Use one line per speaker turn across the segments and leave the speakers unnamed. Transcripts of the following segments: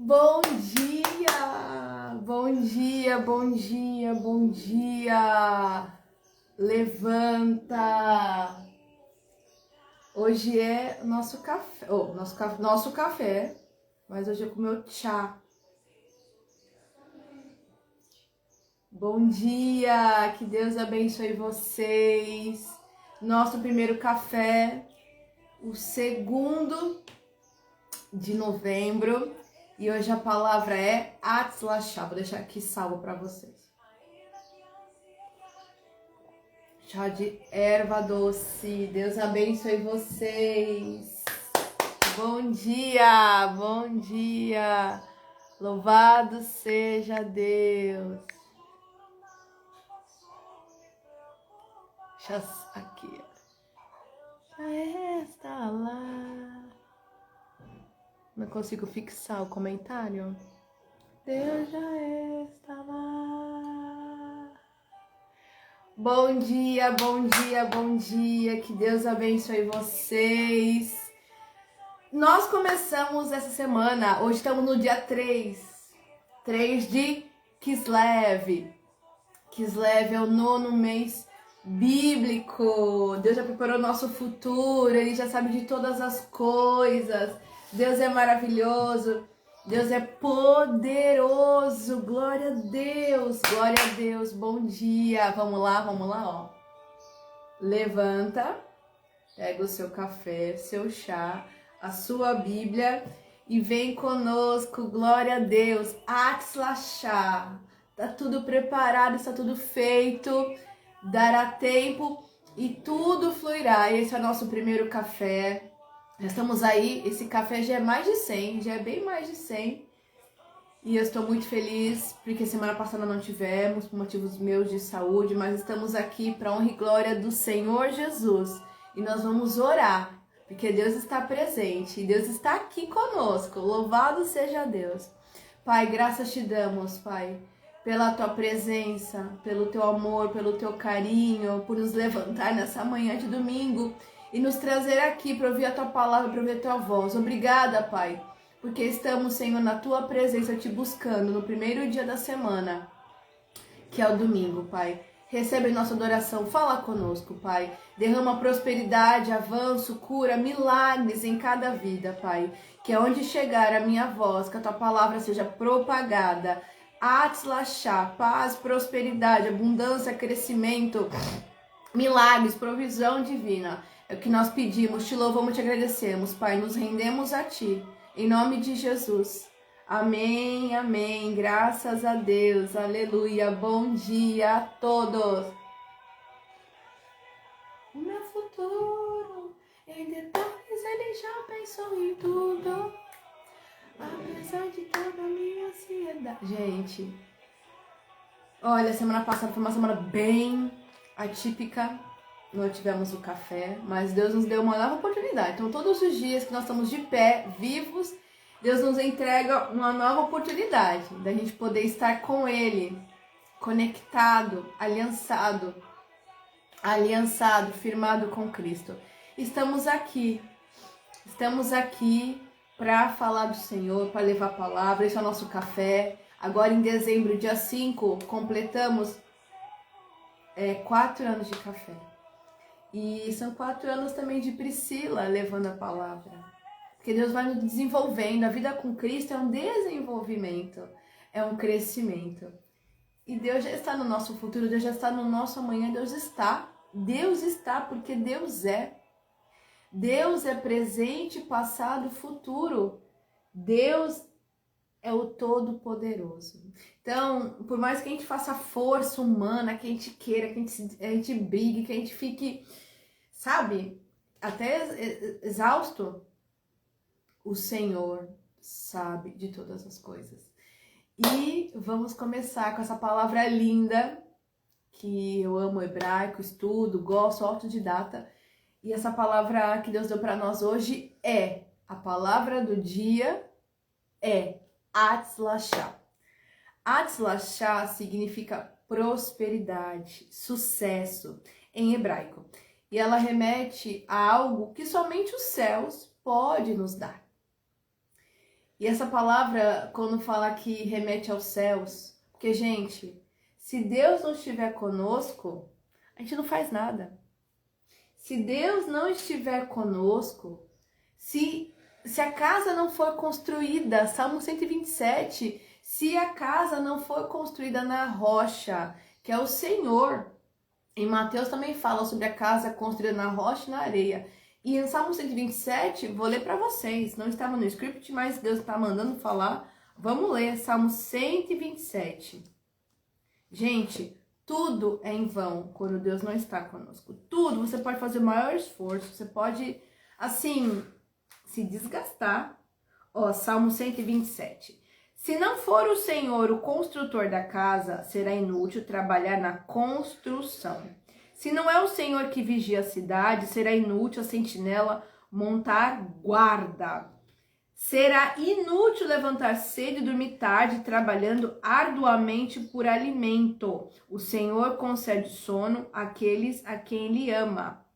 Bom dia! Bom dia, bom dia, bom dia! Levanta! Hoje é nosso café, nosso café, mas hoje é com o meu chá. Bom dia! Que Deus abençoe vocês! Nosso primeiro café, o 2º de novembro. E hoje a palavra é Hatslashá. Vou deixar aqui salvo para vocês. Chá de erva doce. Deus abençoe vocês. Bom dia, bom dia. Louvado seja Deus. Deixa aqui. Já está lá. Não consigo fixar o comentário. Deus já está lá. Bom dia, bom dia, bom dia. Que Deus abençoe vocês. Nós começamos essa semana, hoje estamos no dia 3 de Kislev. Kislev é o 9º mês bíblico. Deus já preparou o nosso futuro, Ele já sabe de todas as coisas. Deus é maravilhoso, Deus é poderoso, glória a Deus, bom dia. Vamos lá, ó. Levanta, pega o seu café, seu chá, a sua Bíblia e vem conosco, glória a Deus. Hatslashá, tá tudo preparado, está tudo feito, dará tempo e tudo fluirá. Esse é o nosso primeiro café. Já estamos aí, esse café já é mais de 100, já é bem mais de 100. E eu estou muito feliz, porque semana passada não tivemos, por motivos meus de saúde, mas estamos aqui para honra e glória do Senhor Jesus. E nós vamos orar, porque Deus está presente, e Deus está aqui conosco. Louvado seja Deus. Pai, graças te damos, Pai, pela tua presença, pelo teu amor, pelo teu carinho, por nos levantar nessa manhã de domingo e nos trazer aqui para ouvir a tua palavra, para ouvir a tua voz. Obrigada, Pai, porque estamos, Senhor, na tua presença, te buscando no primeiro dia da semana, que é o domingo, Pai. Recebe nossa adoração, fala conosco, Pai. Derrama prosperidade, avanço, cura, milagres em cada vida, Pai. Que aonde chegar a minha voz, que a tua palavra seja propagada. Hatslashá, paz, prosperidade, abundância, crescimento, milagres, provisão divina. É o que nós pedimos, te louvamos, te agradecemos, Pai. Nos rendemos a ti. Em nome de Jesus. Amém, amém. Graças a Deus. Aleluia. Bom dia a todos. O meu futuro, em detalhes, Ele já pensou em tudo. Apesar de toda a minha ansiedade. Gente, olha, semana passada foi uma semana bem atípica. Não tivemos o café, mas Deus nos deu uma nova oportunidade. Então, todos os dias que nós estamos de pé, vivos, Deus nos entrega uma nova oportunidade da gente poder estar com Ele, conectado, aliançado, firmado com Cristo. Estamos aqui para falar do Senhor, para levar a palavra. Esse é o nosso café. Agora, em dezembro, dia 5, completamos 4 anos de café. E são 4 anos também de Priscila levando a palavra. Porque Deus vai nos desenvolvendo. A vida com Cristo é um desenvolvimento, é um crescimento. E Deus já está no nosso futuro, Deus já está no nosso amanhã, Deus está porque Deus é. Deus é presente, passado, futuro. Deus é o Todo-Poderoso. Então, por mais que a gente faça força humana, que a gente queira, que a gente brigue, que a gente fique, sabe, até exausto, o Senhor sabe de todas as coisas. E vamos começar com essa palavra linda, que eu amo hebraico, estudo, gosto, autodidata. E essa palavra que Deus deu para nós hoje a palavra do dia é Hatslashá. Hatslashá significa prosperidade, sucesso em hebraico. E ela remete a algo que somente os céus podem nos dar. E essa palavra, quando fala que remete aos céus, porque, gente, se Deus não estiver conosco, a gente não faz nada. Se Deus não estiver conosco, se a casa não for construída, Salmo 127, se a casa não for construída na rocha, que é o Senhor, em Mateus também fala sobre a casa construída na rocha e na areia. E em Salmo 127, vou ler para vocês, não estava no script, mas Deus está mandando falar. Vamos ler Salmo 127. Gente, tudo é em vão quando Deus não está conosco. Tudo, você pode fazer o maior esforço, você pode, assim, se desgastar. Ó, Salmo 127. Se não for o Senhor o construtor da casa, será inútil trabalhar na construção. Se não é o Senhor que vigia a cidade, será inútil a sentinela montar guarda. Será inútil levantar cedo e dormir tarde, trabalhando arduamente por alimento. O Senhor concede sono àqueles a quem Ele ama.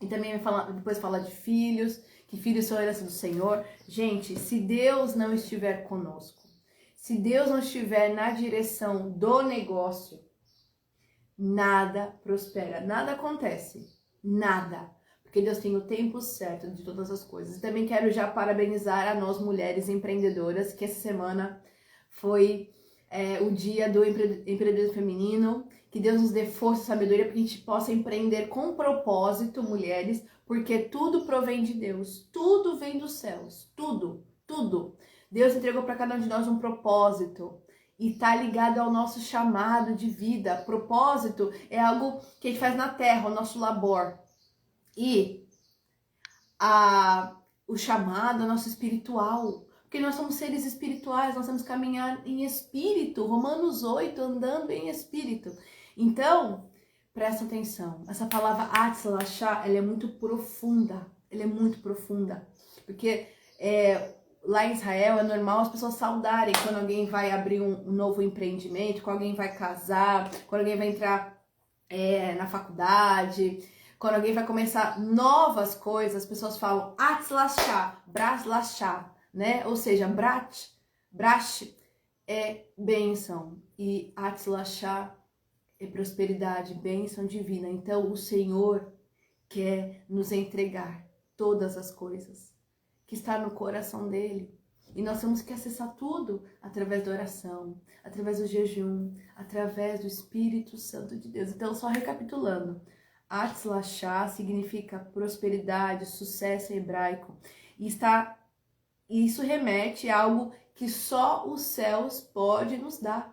E também depois fala de filhos, que filhos são herança do Senhor. Gente, se Deus não estiver conosco, se Deus não estiver na direção do negócio, nada prospera, nada acontece, nada. Porque Deus tem o tempo certo de todas as coisas. E também quero já parabenizar a nós mulheres empreendedoras, que essa semana foi o dia do empreendedorismo feminino. Que Deus nos dê força e sabedoria para que a gente possa empreender com propósito, mulheres, porque tudo provém de Deus, tudo vem dos céus, tudo, tudo. Deus entregou para cada um de nós um propósito e está ligado ao nosso chamado de vida. Propósito é algo que a gente faz na terra, o nosso labor. E o chamado é nosso espiritual, porque nós somos seres espirituais, nós temos que caminhar em espírito, Romanos 8, andando em espírito. Então, presta atenção, essa palavra Atzlachá, ela é muito profunda, porque lá em Israel é normal as pessoas saudarem quando alguém vai abrir um novo empreendimento, quando alguém vai casar, quando alguém vai entrar na faculdade. Quando alguém vai começar novas coisas, as pessoas falam Atzlachá, Braslachá, né? Ou seja, Brash é bênção e Atzlachá é prosperidade, bênção divina. Então o Senhor quer nos entregar todas as coisas que está no coração dele. E nós temos que acessar tudo através da oração, através do jejum, através do Espírito Santo de Deus. Então, só recapitulando, Atzlachá significa prosperidade, sucesso em hebraico. E isso remete a algo que só os céus podem nos dar.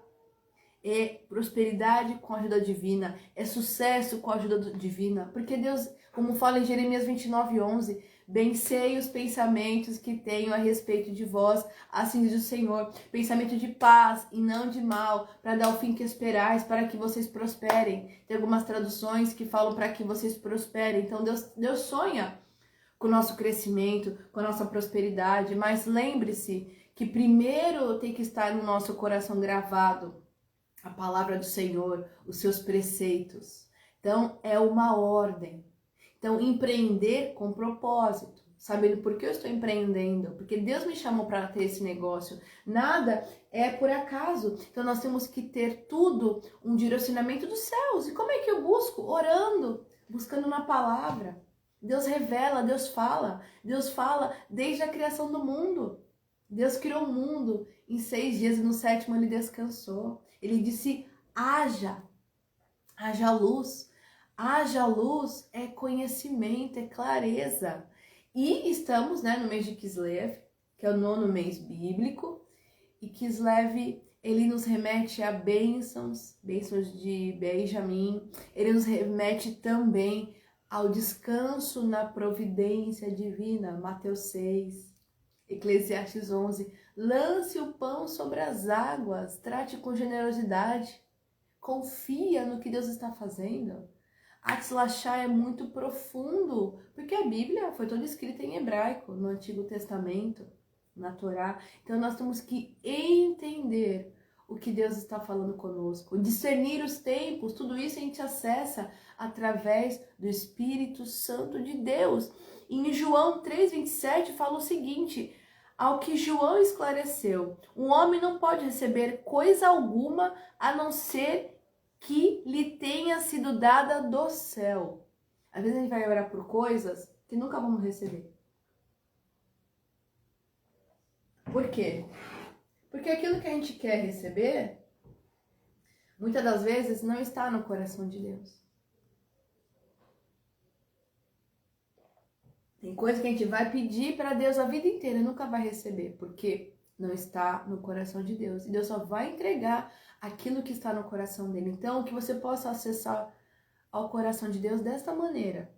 É prosperidade com a ajuda divina, é sucesso com a ajuda divina. Porque Deus, como fala em Jeremias 29:11, bem sei os pensamentos que tenho a respeito de vós, assim diz o Senhor, pensamento de paz e não de mal, para dar o fim que esperais, para que vocês prosperem. Tem algumas traduções que falam para que vocês prosperem. Então Deus sonha com o nosso crescimento, com a nossa prosperidade, mas lembre-se que primeiro tem que estar no nosso coração gravado a palavra do Senhor, os seus preceitos. Então, é uma ordem. Então, empreender com propósito, sabendo por que eu estou empreendendo, porque Deus me chamou para ter esse negócio. Nada é por acaso. Então, nós temos que ter tudo um direcionamento dos céus. E como é que eu busco? Orando, buscando na palavra. Deus revela, Deus fala desde a criação do mundo. Deus criou o mundo em 6 dias e no 7º ele descansou. Ele disse, haja luz. Haja luz é conhecimento, é clareza. E estamos no mês de Kislev, que é o 9º mês bíblico. E Kislev, ele nos remete a bênçãos de Benjamim. Ele nos remete também ao descanso na providência divina, Mateus 6. Eclesiastes 11, lance o pão sobre as águas, trate com generosidade, confia no que Deus está fazendo. Atzlachá é muito profundo, porque a Bíblia foi toda escrita em hebraico, no Antigo Testamento, na Torá. Então nós temos que entender o que Deus está falando conosco, discernir os tempos, tudo isso a gente acessa através do Espírito Santo de Deus. Em João 3,27 fala o seguinte, ao que João esclareceu. O homem não pode receber coisa alguma a não ser que lhe tenha sido dada do céu. Às vezes a gente vai orar por coisas que nunca vamos receber. Por quê? Porque aquilo que a gente quer receber, muitas das vezes não está no coração de Deus. Tem coisa que a gente vai pedir para Deus a vida inteira e nunca vai receber, porque não está no coração de Deus. E Deus só vai entregar aquilo que está no coração dele. Então, que você possa acessar ao coração de Deus desta maneira.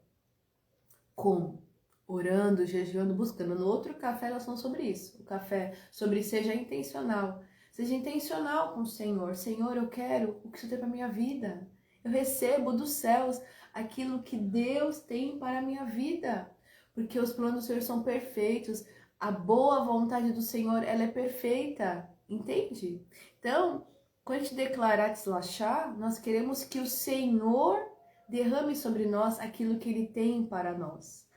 Como? Orando, jejuando, buscando. No outro café nós falamos sobre isso. O café sobre seja intencional. Seja intencional com o Senhor. Senhor, eu quero o que o Senhor tem para a minha vida. Eu recebo dos céus aquilo que Deus tem para a minha vida. Porque os planos do Senhor são perfeitos. A boa vontade do Senhor, ela é perfeita. Entende? Então, quando a gente declarar Tzlachá, nós queremos que o Senhor derrame sobre nós aquilo que Ele tem para nós.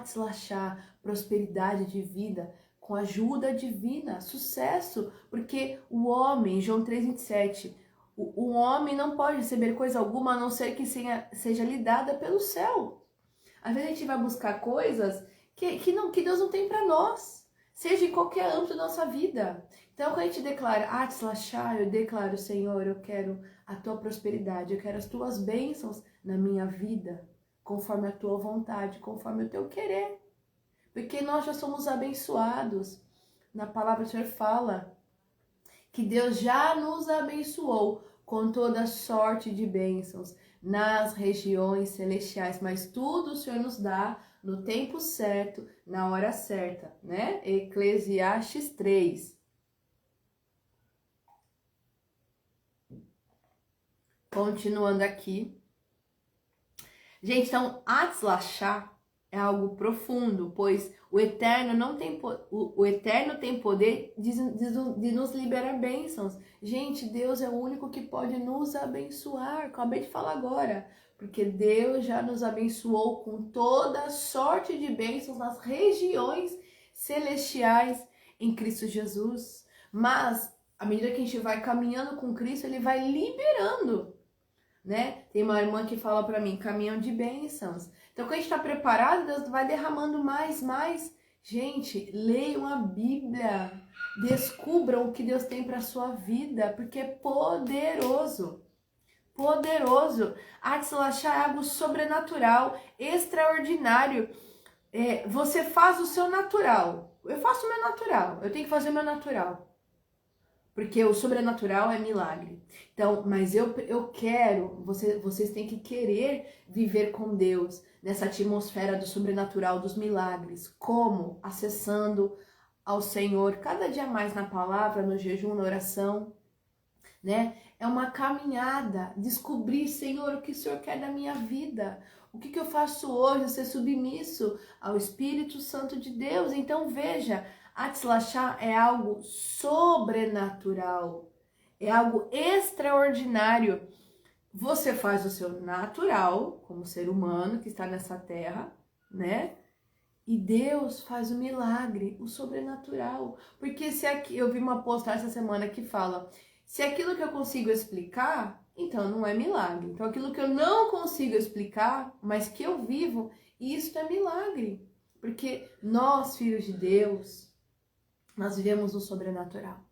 Tzlachá, prosperidade de vida, com ajuda divina, sucesso. Porque o homem, João 3,27, o homem não pode receber coisa alguma a não ser que seja lhe dada pelo céu. Às vezes a gente vai buscar coisas que Deus não tem para nós, seja em qualquer âmbito da nossa vida. Então, quando a gente declara, Tzlachá, eu declaro, Senhor, eu quero a tua prosperidade, eu quero as tuas bênçãos na minha vida, conforme a tua vontade, conforme o teu querer. Porque nós já somos abençoados. Na palavra do Senhor fala que Deus já nos abençoou com toda sorte de bênçãos nas regiões celestiais, mas tudo o Senhor nos dá no tempo certo, na hora certa, né? Eclesiastes 3. Continuando aqui. Gente, então, Tzlachá é algo profundo, pois o Eterno tem poder de nos liberar bênçãos. Gente, Deus é o único que pode nos abençoar. Acabei de falar agora. Porque Deus já nos abençoou com toda sorte de bênçãos nas regiões celestiais em Cristo Jesus. Mas, à medida que a gente vai caminhando com Cristo, Ele vai liberando, né? Tem uma irmã que fala para mim, caminhão de bênçãos. Então, quando a gente está preparado, Deus vai derramando mais. Gente, leiam a Bíblia. Descubram o que Deus tem para sua vida, porque é poderoso. Poderoso. Tzlachá é algo sobrenatural, extraordinário. Você faz o seu natural. Eu faço o meu natural. Eu tenho que fazer o meu natural. Porque o sobrenatural é milagre. Então, mas eu quero, vocês têm que querer viver com Deus nessa atmosfera do sobrenatural, dos milagres. Como? Acessando ao Senhor cada dia mais na palavra, no jejum, na oração, né? É uma caminhada, descobrir, Senhor, o que o Senhor quer da minha vida. O que eu faço hoje? Ser submisso ao Espírito Santo de Deus. Então, veja, Tzlachá é algo sobrenatural, é algo extraordinário. Você faz o seu natural, como ser humano que está nessa terra, né? E Deus faz o milagre, o sobrenatural. Porque se aqui, eu vi uma postagem essa semana que fala, se aquilo que eu consigo explicar, então não é milagre. Então aquilo que eu não consigo explicar, mas que eu vivo, isso é milagre. Porque nós, filhos de Deus, nós vivemos o sobrenatural.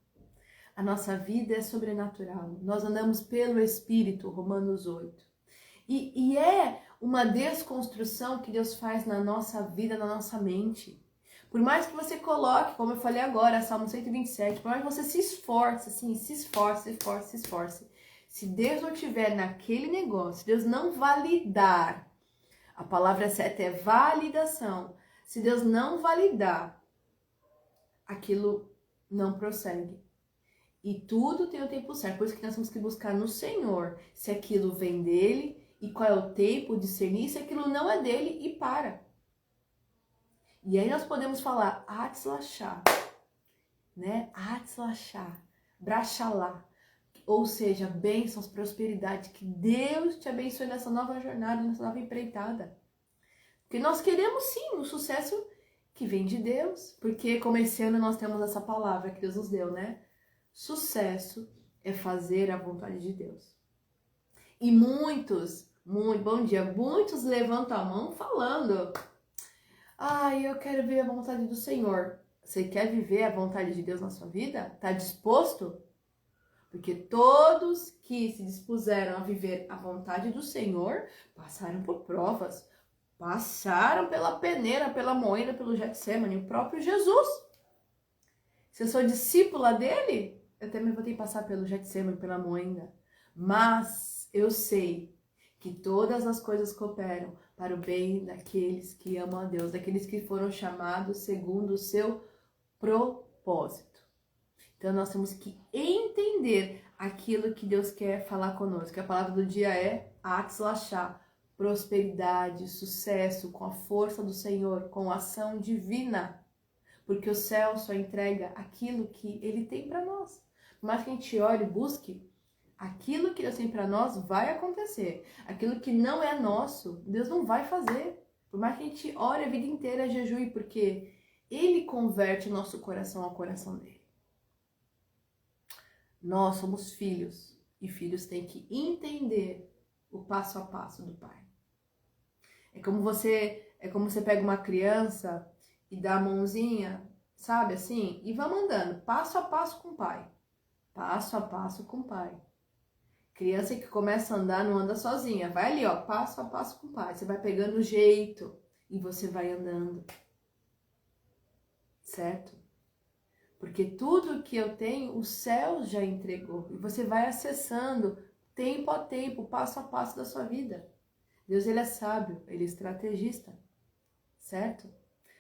A nossa vida é sobrenatural. Nós andamos pelo Espírito, Romanos 8. E é uma desconstrução que Deus faz na nossa vida, na nossa mente. Por mais que você coloque, como eu falei agora, Salmo 127, por mais que você se esforce, assim, se esforce. Se Deus não tiver naquele negócio, se Deus não validar, a palavra certa é validação. Se Deus não validar, aquilo não prossegue. E tudo tem o tempo certo. Por isso que nós temos que buscar no Senhor se aquilo vem dele e qual é o tempo, discernir se aquilo não é dele e para. E aí nós podemos falar Tzlachá, né? Tzlachá, Brachalá. Ou seja, bênçãos, prosperidade. Que Deus te abençoe nessa nova jornada, nessa nova empreitada. Porque nós queremos sim o sucesso que vem de Deus, porque como esse ano nós temos essa palavra que Deus nos deu, né? Sucesso é fazer a vontade de Deus. E bom dia, muitos levantam a mão falando: eu quero ver a vontade do Senhor. Você quer viver a vontade de Deus na sua vida? Tá disposto? Porque todos que se dispuseram a viver a vontade do Senhor passaram por provas, passaram pela peneira, pela moenda, pelo Getsemane, o próprio Jesus. Se eu sou discípula dele, eu também vou ter que passar pelo Getsemane, pela moenda. Mas eu sei que todas as coisas cooperam para o bem daqueles que amam a Deus, daqueles que foram chamados segundo o seu propósito. Então nós temos que entender aquilo que Deus quer falar conosco. A palavra do dia é Hatzlashá, prosperidade, sucesso, com a força do Senhor, com a ação divina. Porque o céu só entrega aquilo que Ele tem para nós. Por mais que a gente ore e busque, aquilo que Deus tem para nós vai acontecer. Aquilo que não é nosso, Deus não vai fazer. Por mais que a gente ore a vida inteira, jejue, porque Ele converte o nosso coração ao coração dele. Nós somos filhos e filhos têm que entender o passo a passo do pai. É como você pega uma criança e dá a mãozinha, sabe assim, e vamos andando passo a passo com o pai. Passo a passo com o pai. Criança que começa a andar não anda sozinha, vai ali, ó, passo a passo com o pai. Você vai pegando o jeito e você vai andando. Certo? Porque tudo que eu tenho, o céu já entregou. E você vai acessando tempo a tempo, passo a passo da sua vida. Deus, ele é sábio, ele é estrategista. Certo?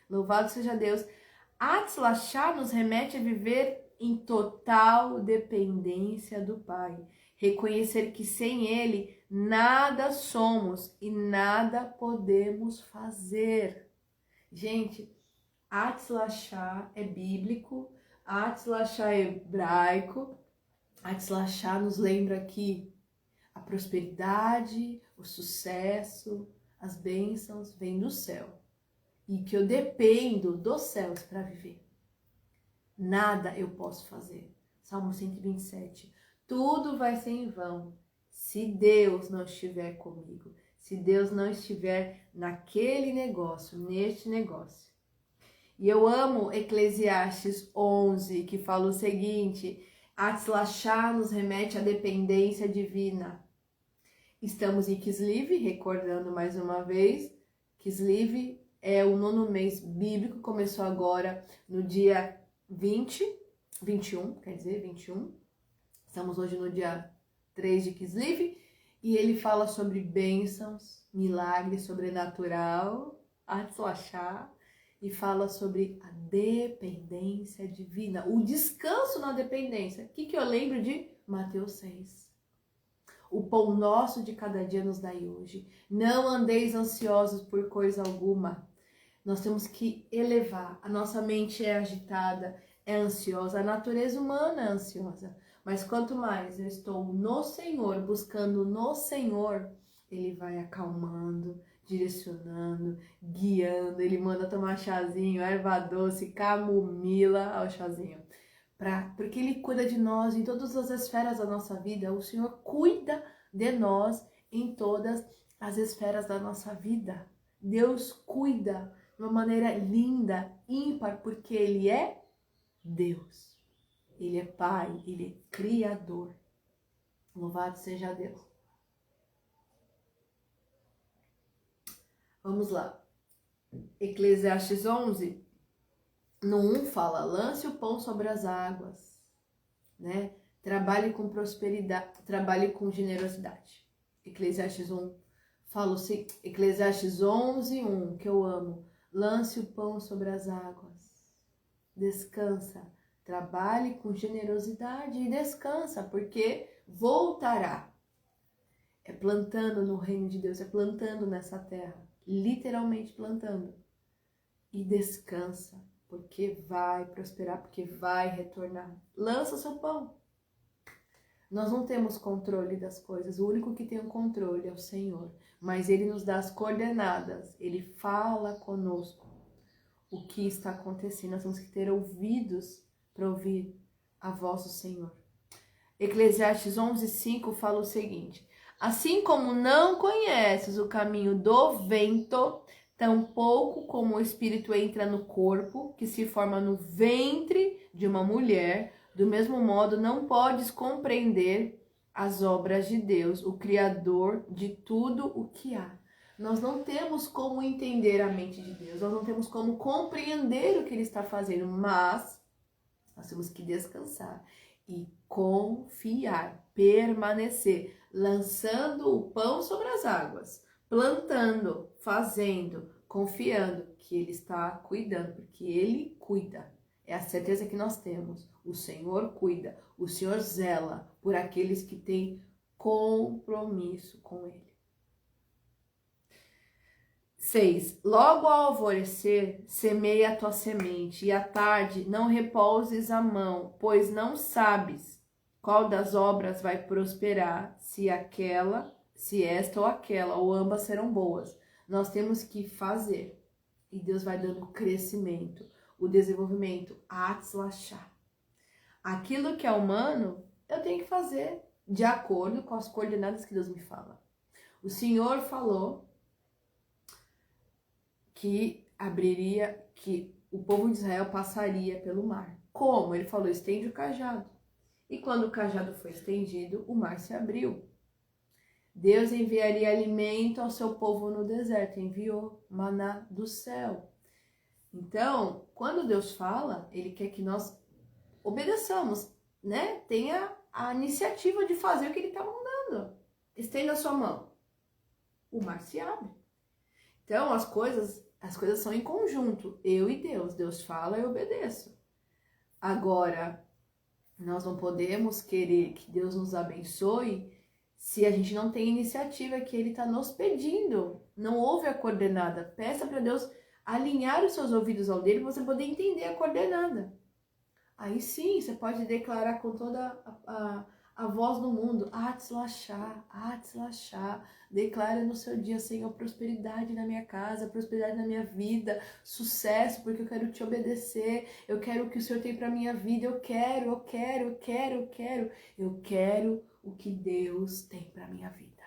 Louvado seja Deus. Hatzlashá nos remete a viver em total dependência do Pai. Reconhecer que sem Ele nada somos e nada podemos fazer. Gente, Hatzlashá é bíblico. Hatzlashá é hebraico. Hatzlashá nos lembra que a prosperidade, o sucesso, as bênçãos vêm do céu. E que eu dependo dos céus para viver. Nada eu posso fazer. Salmo 127. Tudo vai ser em vão se Deus não estiver comigo. Se Deus não estiver naquele negócio, neste negócio. E eu amo Eclesiastes 11, que fala o seguinte: Hatzlashá nos remete à dependência divina. Estamos em Kislev, recordando mais uma vez, Kislev é o 9º mês bíblico, começou agora no dia 21. Estamos hoje no dia 3 de Kislev, e ele fala sobre bênçãos, milagres, sobrenatural, Hatzlashá, e fala sobre a dependência divina, o descanso na dependência. O que eu lembro de Mateus 6? O pão nosso de cada dia nos dai hoje. Não andeis ansiosos por coisa alguma. Nós temos que elevar. A nossa mente é agitada, é ansiosa. A natureza humana é ansiosa. Mas quanto mais eu estou no Senhor, buscando no Senhor, Ele vai acalmando, direcionando, guiando. Ele manda tomar chazinho, erva doce, camomila ao chazinho. Porque Ele cuida de nós em todas as esferas da nossa vida. O Senhor cuida de nós em todas as esferas da nossa vida. Deus cuida de uma maneira linda, ímpar, porque Ele é Deus. Ele é Pai, Ele é Criador. Louvado seja Deus. Vamos lá. Eclesiastes 11, no 1 fala: lance o pão sobre as águas, né? Trabalhe com prosperidade, trabalhe com generosidade. Eclesiastes 1 fala assim, Eclesiastes 11, 1, que eu amo: lance o pão sobre as águas, descansa, trabalhe com generosidade e descansa, porque voltará. É plantando no reino de Deus, é plantando nessa terra, literalmente plantando. E descansa, porque vai prosperar, porque vai retornar. Lança seu pão. Nós não temos controle das coisas, o único que tem o controle é o Senhor. Mas Ele nos dá as coordenadas, Ele fala conosco. o que está acontecendo. Nós temos que ter ouvidos para ouvir a voz do Senhor. Eclesiastes 11:5 fala o seguinte: assim como não conheces o caminho do vento, tampouco como o espírito entra no corpo, que se forma no ventre de uma mulher, do mesmo modo não podes compreender as obras de Deus, o Criador de tudo o que há. Nós não temos como entender a mente de Deus, nós não temos como compreender o que Ele está fazendo, mas nós temos que descansar e confiar, permanecer, lançando o pão sobre as águas, plantando, fazendo, confiando que Ele está cuidando, porque Ele cuida. É a certeza que nós temos. O Senhor cuida, o Senhor zela por aqueles que têm compromisso com Ele. 6. Logo ao alvorecer, semeia a tua semente, e à tarde não repouses a mão, pois não sabes qual das obras vai prosperar, se esta ou aquela, ou ambas serão boas. Nós temos que fazer, e Deus vai dando o crescimento, o desenvolvimento, a atzlachá. Aquilo que é humano, eu tenho que fazer de acordo com as coordenadas que Deus me fala. O Senhor falou que o povo de Israel passaria pelo mar. Como? Ele falou, estende o cajado. E quando o cajado foi estendido, o mar se abriu. Deus enviaria alimento ao seu povo no deserto, enviou maná do céu. Então, quando Deus fala, Ele quer que nós obedeçamos, né? Tenha a iniciativa de fazer o que Ele está mandando. Estenda a sua mão. O mar se abre. Então, as coisas são em conjunto, eu e Deus. Deus fala, eu obedeço. Agora, nós não podemos querer que Deus nos abençoe se a gente não tem iniciativa que Ele está nos pedindo. Não ouve a coordenada. Peça para Deus alinhar os seus ouvidos ao dele para você poder entender a coordenada. Aí sim, você pode declarar com toda a voz do mundo, atzlachá, atzlachá. Declara no seu dia, Senhor, prosperidade na minha casa, prosperidade na minha vida, sucesso, porque eu quero te obedecer, eu quero o que o Senhor tem para minha vida, eu quero o que Deus tem para minha vida.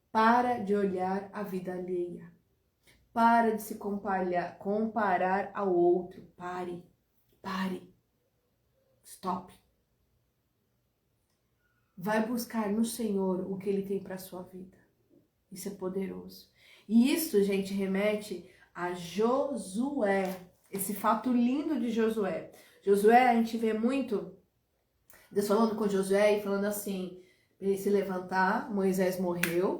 Para de olhar a vida alheia. Para de se comparar ao outro. Pare. Stop. Vai buscar no Senhor o que Ele tem para a sua vida. Isso é poderoso. E isso, gente, remete a Josué. Esse fato lindo de Josué. Josué, a gente vê muito Deus falando com Josué e falando assim, para ele se levantar, Moisés morreu,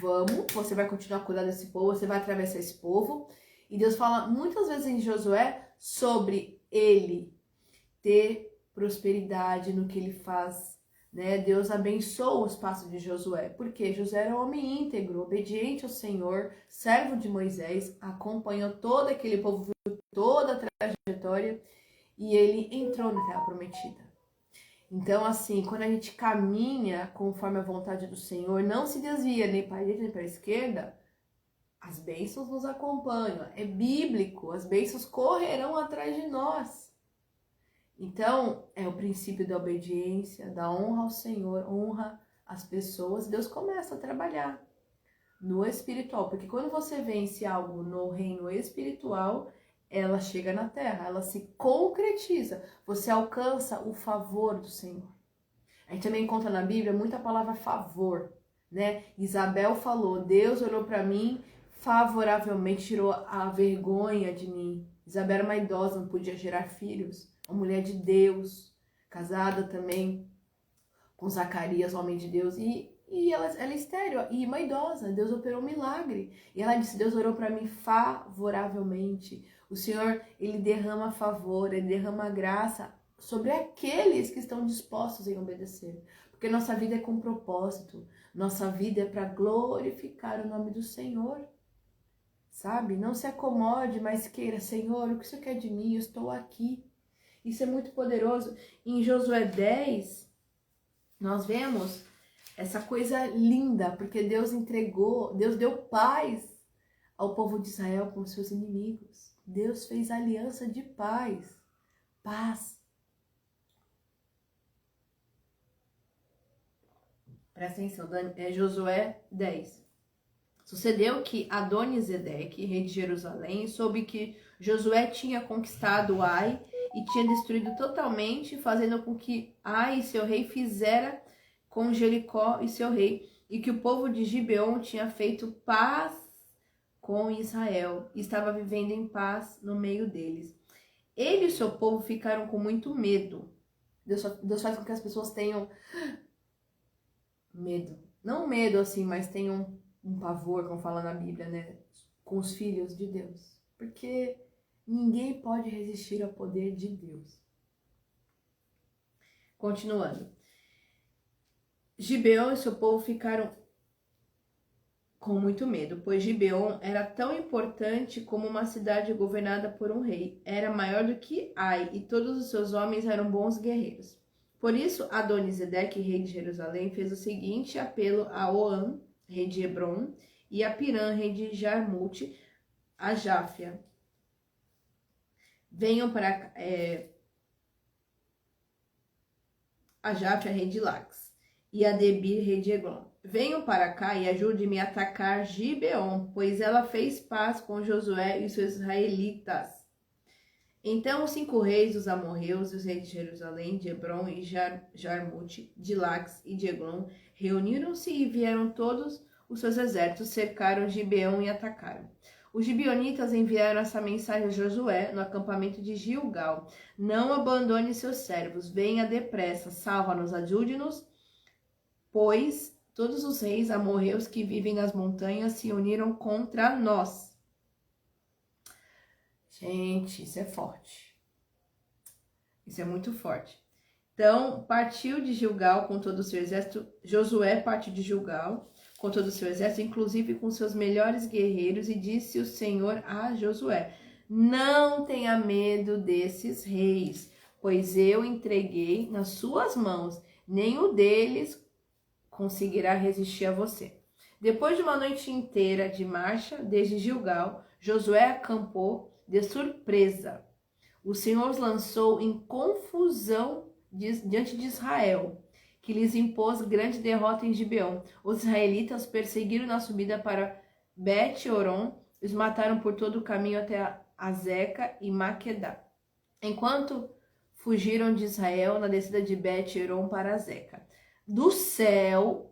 vamos, você vai continuar a cuidar desse povo, você vai atravessar esse povo. E Deus fala muitas vezes em Josué sobre ele ter prosperidade no que ele faz, né? Deus abençoa os passos de Josué, porque Josué era um homem íntegro, obediente ao Senhor, servo de Moisés, acompanhou todo aquele povo, toda a trajetória, e ele entrou na terra prometida. Então, assim, quando a gente caminha conforme a vontade do Senhor, não se desvia nem para a direita nem para a esquerda, as bênçãos nos acompanham. É bíblico, as bênçãos correrão atrás de nós. Então, é o princípio da obediência, da honra ao Senhor, honra as pessoas. Deus começa a trabalhar no espiritual, porque quando você vence algo no reino espiritual, ela chega na terra, ela se concretiza, você alcança o favor do Senhor. A gente também encontra na Bíblia muita palavra favor, né? Isabel falou, Deus olhou para mim favoravelmente, tirou a vergonha de mim. Isabel era uma idosa, não podia gerar filhos, uma mulher de Deus, casada também com Zacarias, homem de Deus, e ela é estéril, e uma idosa, Deus operou um milagre. E ela disse, Deus orou para mim favoravelmente. O Senhor, Ele derrama favor, Ele derrama graça sobre aqueles que estão dispostos em obedecer. Porque nossa vida é com propósito, nossa vida é para glorificar o nome do Senhor. Sabe? Não se acomode, mas queira, Senhor, o que o Senhor quer de mim? Eu estou aqui. Isso é muito poderoso. Em Josué 10, nós vemos essa coisa linda, porque Deus deu paz ao povo de Israel com seus inimigos. Deus fez aliança de paz. Paz. Presta atenção, Josué 10. Sucedeu que Adoni-Zedeque, rei de Jerusalém, soube que Josué tinha conquistado Ai e tinha destruído totalmente, fazendo com que Ai e seu rei fizera com Jericó e seu rei, e que o povo de Gibeon tinha feito paz com Israel e estava vivendo em paz no meio deles. Ele e seu povo ficaram com muito medo. Deus faz com que as pessoas tenham medo. Não medo assim, mas tenham um pavor, como fala na Bíblia, né? Com os filhos de Deus. Porque ninguém pode resistir ao poder de Deus. Continuando. Gibeon e seu povo ficaram com muito medo, pois Gibeon era tão importante como uma cidade governada por um rei. Era maior do que Ai, e todos os seus homens eram bons guerreiros. Por isso, Adoni-Zedeque, rei de Jerusalém, fez o seguinte apelo a Oã, rei de Hebron, e a Pirã, rei de Jarmute, a Jáfia. Venham para a Jáfia, rei de Lax, e a Debir, rei de Eglon. Venham para cá e ajude-me a atacar Gibeon, pois ela fez paz com Josué e os seus israelitas. Então os 5 reis dos amorreus, os reis de Jerusalém, de Hebron e Jarmute, de Lax e de Eglon, reuniram-se e vieram todos os seus exércitos, cercaram Gibeon e atacaram. Os gibeonitas enviaram essa mensagem a Josué no acampamento de Gilgal: não abandone seus servos, venha depressa, salva-nos, ajude-nos, pois todos os reis amorreus que vivem nas montanhas se uniram contra nós. Gente, isso é forte. Isso é muito forte. Então, partiu de Gilgal com todo o seu exército. Josué partiu de Gilgal com todo o seu exército, inclusive com seus melhores guerreiros, e disse o Senhor a Josué: não tenha medo desses reis, pois eu entreguei nas suas mãos, nenhum deles conseguirá resistir a você. Depois de uma noite inteira de marcha desde Gilgal, Josué acampou de surpresa. O Senhor os lançou em confusão diante de Israel, que lhes impôs grande derrota em Gibeon. Os israelitas perseguiram na subida para Bet-Horon, os mataram por todo o caminho até Azeca e Maquedá, enquanto fugiram de Israel na descida de Bet-Horon para Azeca. Do céu,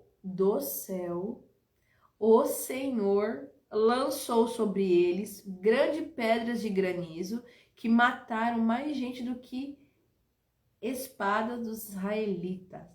o Senhor lançou sobre eles grandes pedras de granizo que mataram mais gente do que espada dos israelitas.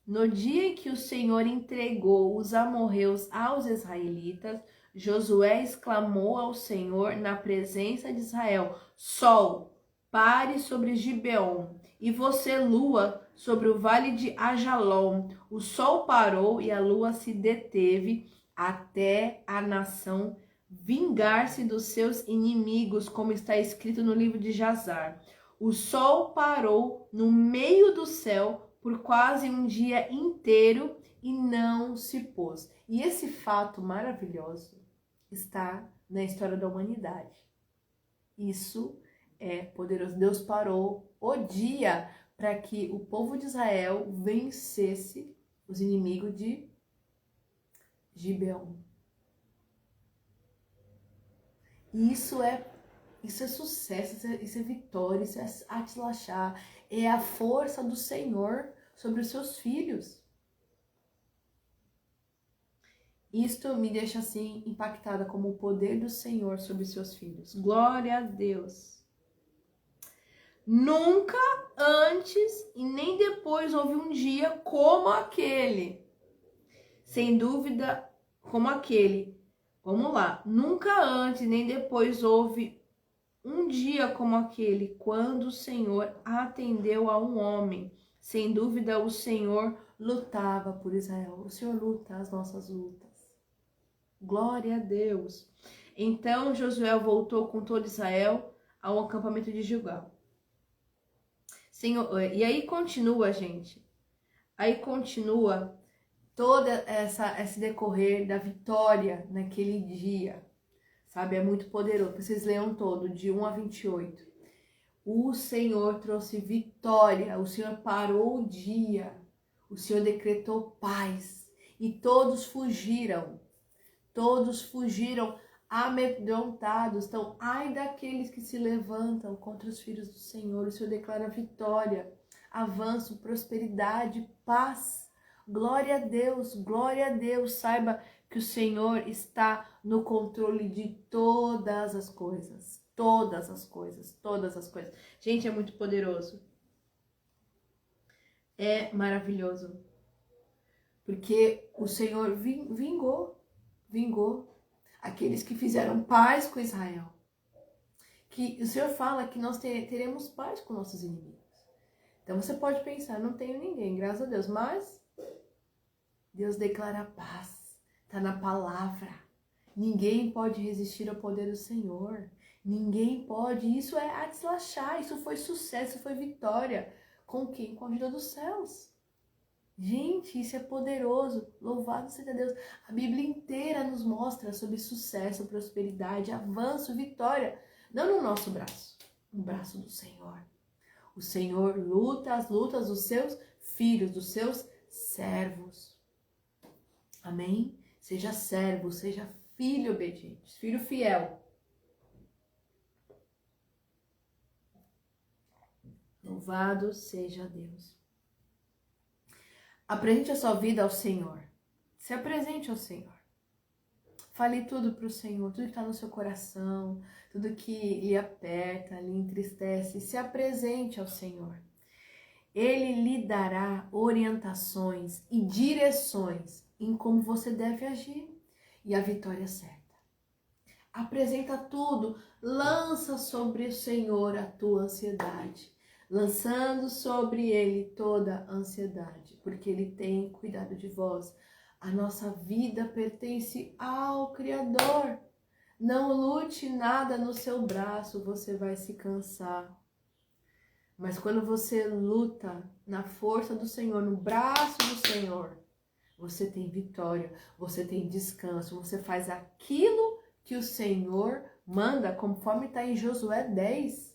No dia em que o Senhor entregou os amorreus aos israelitas, Josué exclamou ao Senhor na presença de Israel: Sol, pare sobre Gibeon, e você, lua, sobre o vale de Ajalon. O sol parou e a lua se deteve até a nação vingar-se dos seus inimigos, como está escrito no livro de Jazar. O sol parou no meio do céu por quase um dia inteiro e não se pôs. E esse fato maravilhoso está na história da humanidade. Isso é poderoso. Deus parou o dia para que o povo de Israel vencesse os inimigos de Gibeon. Isso é sucesso, isso é vitória, isso é atlachá, é a força do Senhor sobre os seus filhos. Isto me deixa assim impactada como o poder do Senhor sobre os seus filhos. Glória a Deus. Nunca antes e nem depois houve um dia como aquele. Sem dúvida, como aquele. Vamos lá. Nunca antes nem depois houve um dia como aquele, quando o Senhor atendeu a um homem. Sem dúvida, o Senhor lutava por Israel. O Senhor luta as nossas lutas. Glória a Deus. Então, Josué voltou com todo Israel ao acampamento de Gilgal. Senhor, e aí continua, gente. Aí continua todo esse decorrer da vitória naquele dia. sabe? É muito poderoso. Vocês leiam todo, de 1 a 28. O Senhor trouxe vitória, o Senhor parou o dia, o Senhor decretou paz e todos fugiram amedrontados. Então, ai daqueles que se levantam contra os filhos do Senhor. O Senhor declara vitória, avanço, prosperidade, paz. Glória a Deus, glória a Deus. Saiba que o Senhor está no controle de todas as coisas. Todas as coisas, todas as coisas. Gente, é muito poderoso. É maravilhoso. Porque o Senhor vingou aqueles que fizeram paz com Israel. Que o Senhor fala que nós teremos paz com nossos inimigos. Então você pode pensar, não tenho ninguém, graças a Deus, mas Deus declara paz, está na palavra. Ninguém pode resistir ao poder do Senhor. Ninguém pode. Isso é Atzlachá, isso foi sucesso, isso foi vitória. Com quem? Com a ajuda dos céus. Gente, isso é poderoso. Louvado seja Deus. A Bíblia inteira nos mostra sobre sucesso, prosperidade, avanço, vitória. Não no nosso braço, no braço do Senhor. O Senhor luta as lutas dos seus filhos, dos seus servos. Amém? Seja servo, seja filho obediente, filho fiel. Louvado seja Deus. Apresente a sua vida ao Senhor. Se apresente ao Senhor. Fale tudo para o Senhor, tudo que está no seu coração, tudo que lhe aperta, lhe entristece. Se apresente ao Senhor. Ele lhe dará orientações e direções em como você deve agir. E a vitória é certa. Apresenta tudo, lança sobre o Senhor a tua ansiedade. Lançando sobre Ele toda a ansiedade, porque Ele tem cuidado de vós. A nossa vida pertence ao Criador. Não lute nada no seu braço, você vai se cansar. Mas quando você luta na força do Senhor, no braço do Senhor, você tem vitória, você tem descanso, você faz aquilo que o Senhor manda, conforme está em Josué 10.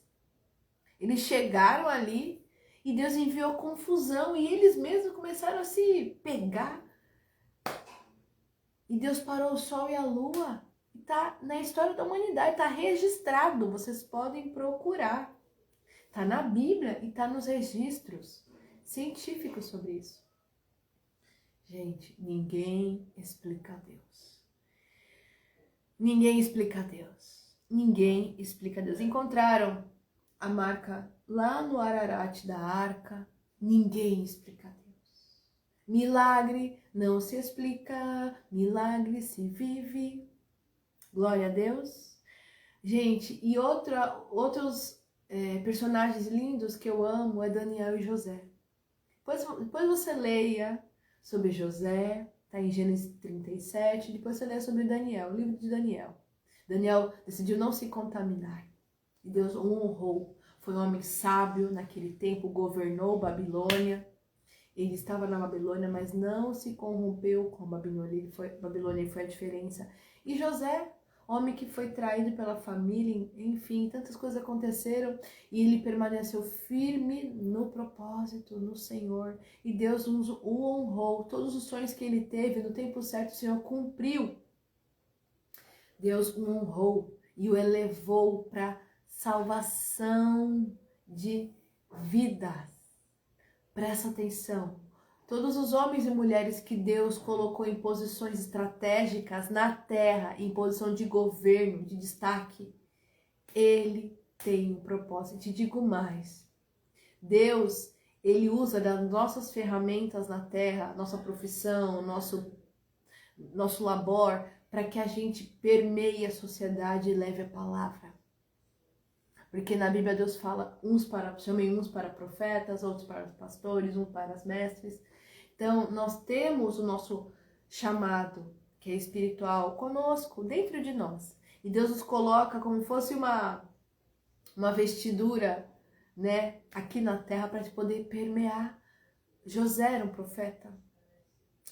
Eles chegaram ali e Deus enviou confusão e eles mesmos começaram a se pegar. E Deus parou o sol e a lua. Está na história da humanidade, está registrado, vocês podem procurar. Está na Bíblia e está nos registros científicos sobre isso. Gente, ninguém explica Deus. Ninguém explica Deus. Ninguém explica Deus. Encontraram a marca lá no Ararat da arca. Ninguém explica Deus. Milagre não se explica, milagre se vive. Glória a Deus. Gente, e outros personagens lindos que eu amo é Daniel e José. Depois você leia sobre José, tá em Gênesis 37, depois você leia sobre Daniel, o livro de Daniel. Daniel decidiu não se contaminar. E Deus o honrou. Foi um homem sábio naquele tempo, governou Babilônia. Ele estava na Babilônia, mas não se corrompeu com a Babilônia. Babilônia foi a diferença. E José, homem que foi traído pela família, enfim, tantas coisas aconteceram. E ele permaneceu firme no propósito, no Senhor. E Deus o honrou. Todos os sonhos que ele teve, no tempo certo, o Senhor cumpriu. Deus o honrou e o elevou para salvação de vidas. Presta atenção. Todos os homens e mulheres que Deus colocou em posições estratégicas na terra, em posição de governo, de destaque, Ele tem um propósito. Te digo mais. Deus, Ele usa das nossas ferramentas na terra, nossa profissão, nosso labor, para que a gente permeie a sociedade e leve a palavra. Porque na Bíblia Deus fala, chamem uns para profetas, outros para pastores, uns para os mestres. Então, nós temos o nosso chamado, que é espiritual, conosco, dentro de nós. E Deus nos coloca como fosse uma vestidura, né, aqui na terra para poder permear. José era um profeta,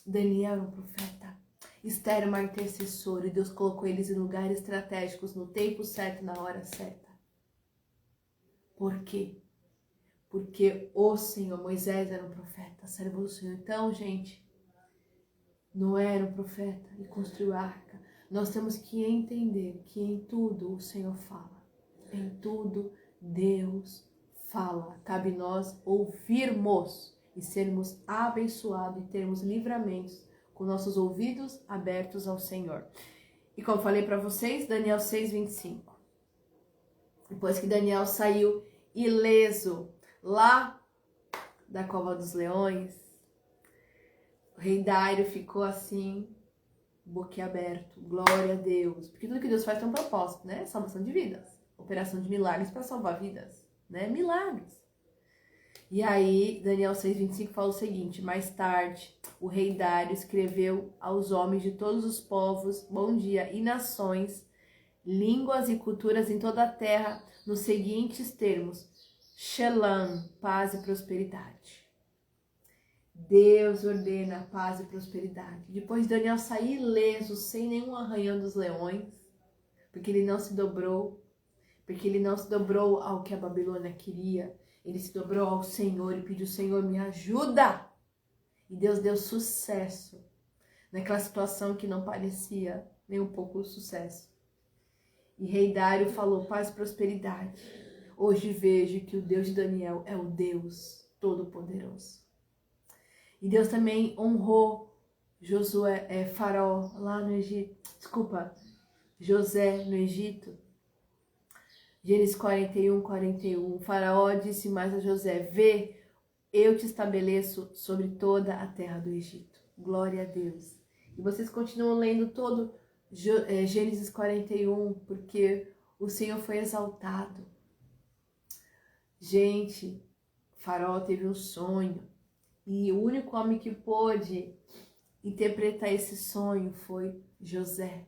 Daniel era um profeta. Esther, uma intercessora, e Deus colocou eles em lugares estratégicos, no tempo certo, na hora certa. Por quê? Porque o Senhor, Moisés era um profeta, servo do Senhor. Então, gente, Noé era um profeta e construiu a arca. Nós temos que entender que em tudo o Senhor fala. Em tudo Deus fala. Cabe nós ouvirmos e sermos abençoados e termos livramentos com nossos ouvidos abertos ao Senhor. E como falei para vocês, Daniel 6:25. Depois que Daniel saiu ileso lá da cova dos leões, o rei Dário ficou assim, boquiaberto, glória a Deus. Porque tudo que Deus faz tem um propósito, né? Salvação de vidas, operação de milagres para salvar vidas, né? Milagres. E aí, Daniel 6:25 fala o seguinte: mais tarde, o rei Dário escreveu aos homens de todos os povos, bom dia, e nações, línguas e culturas em toda a terra, nos seguintes termos: Shalom, paz e prosperidade. Deus ordena paz e prosperidade. Depois de Daniel sair ileso, sem nenhum arranhão dos leões, porque ele não se dobrou, ao que a Babilônia queria, ele se dobrou ao Senhor e pediu: Senhor, me ajuda. E Deus deu sucesso naquela situação que não parecia nem um pouco sucesso. E rei Dário falou: paz e prosperidade. Hoje vejo que o Deus de Daniel é o Deus Todo-Poderoso. E Deus também honrou Faraó lá no Egito. José no Egito. Gênesis 41:41. Faraó disse mais a José: vê, eu te estabeleço sobre toda a terra do Egito. Glória a Deus. E vocês continuam lendo todo Gênesis 41, porque o Senhor foi exaltado. Gente, Faraó teve um sonho. E o único homem que pôde interpretar esse sonho foi José.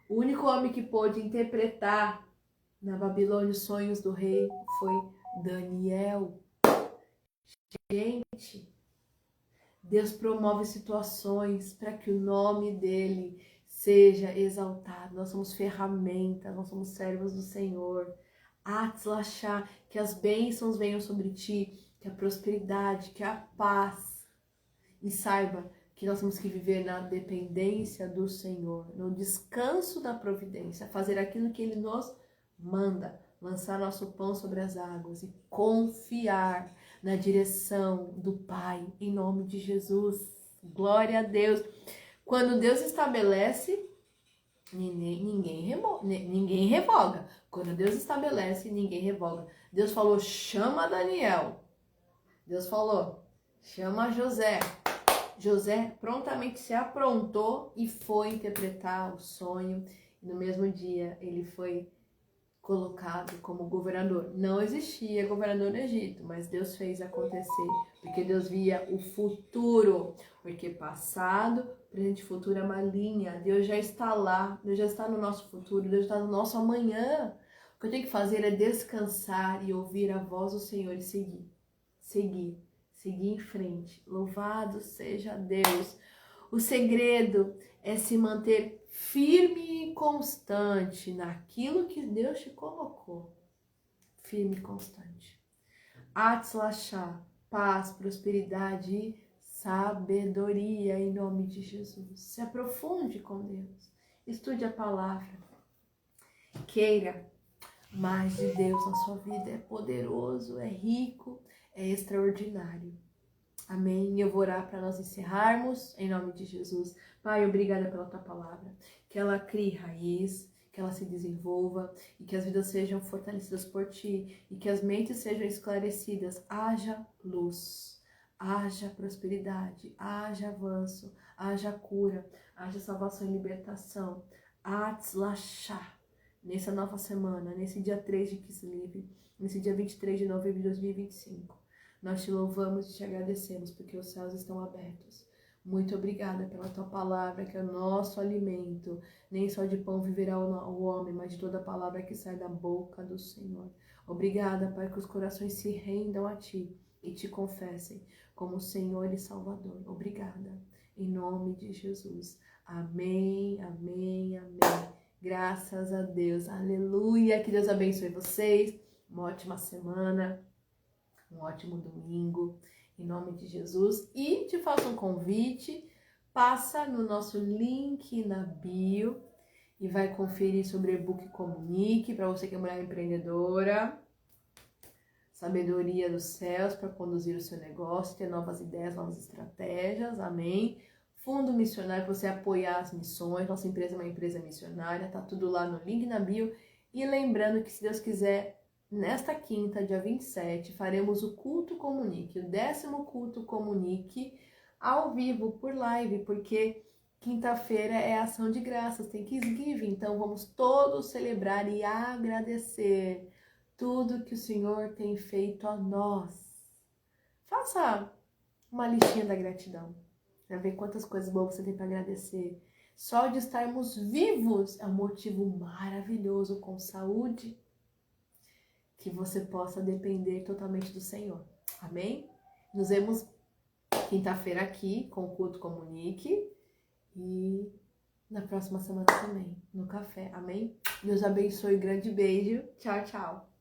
O único homem que pôde interpretar na Babilônia os sonhos do rei foi Daniel. Gente, Deus promove situações para que o nome dele seja exaltado. Nós somos ferramentas, nós somos servos do Senhor. Atzlachá, que as bênçãos venham sobre ti, que a prosperidade, que a paz. E saiba que nós temos que viver na dependência do Senhor, no descanso da providência, fazer aquilo que Ele nos manda, lançar nosso pão sobre as águas e confiar na direção do Pai, em nome de Jesus. Glória a Deus. Quando Deus estabelece, ninguém revoga. Quando Deus estabelece, ninguém revoga. Deus falou: chama Daniel. Deus falou: chama José. José prontamente se aprontou e foi interpretar o sonho. E no mesmo dia ele foi colocado como governador. Não existia governador no Egito, mas Deus fez acontecer, porque Deus via o futuro, porque passado, presente e futuro é uma linha. Deus já está lá, Deus já está no nosso futuro, Deus está no nosso amanhã. O que eu tenho que fazer é descansar e ouvir a voz do Senhor e seguir em frente. Louvado seja Deus. O segredo é se manter firme e constante naquilo que Deus te colocou. Firme e constante. Atzlachá, paz, prosperidade e sabedoria em nome de Jesus. Se aprofunde com Deus. Estude a palavra. Queira mais de Deus na sua vida. É poderoso, é rico, é extraordinário. Amém. Eu vou orar para nós encerrarmos, em nome de Jesus. Pai, obrigada pela tua palavra. Que ela crie raiz, que ela se desenvolva e que as vidas sejam fortalecidas por ti e que as mentes sejam esclarecidas. Haja luz, haja prosperidade, haja avanço, haja cura, haja salvação e libertação. Atzlachá. Nessa nova semana, nesse dia 3 de Kislev, nesse dia 23 de novembro de 2025. Nós te louvamos e te agradecemos porque os céus estão abertos. Muito obrigada pela tua palavra, que é o nosso alimento. Nem só de pão viverá o homem, mas de toda a palavra que sai da boca do Senhor. Obrigada, Pai, que os corações se rendam a ti e te confessem como Senhor e Salvador. Obrigada. em nome de Jesus. Amém, amém, amém. Graças a Deus, aleluia. Que Deus abençoe vocês. Uma ótima semana, um ótimo domingo, em nome de Jesus. E te faço um convite, passa no nosso link na bio e vai conferir sobre o e-book Comunique, para você que é mulher empreendedora. Sabedoria dos céus para conduzir o seu negócio, ter novas ideias, novas estratégias, amém? Fundo missionário para você apoiar as missões, nossa empresa é uma empresa missionária, tá tudo lá no link na bio. E lembrando que, se Deus quiser, nesta quinta, dia 27, faremos o Culto Comunique, o 10º Culto Comunique, ao vivo, por live, porque quinta-feira é ação de graças, tem Thanksgiving, então vamos todos celebrar e agradecer tudo que o Senhor tem feito a nós. Faça uma listinha da gratidão, para ver quantas coisas boas você tem para agradecer. Só de estarmos vivos é um motivo maravilhoso, com saúde, que você possa depender totalmente do Senhor. Amém? Nos vemos quinta-feira aqui com o Culto Comunique e na próxima semana também, no café. Amém? Deus abençoe, grande beijo. Tchau, tchau.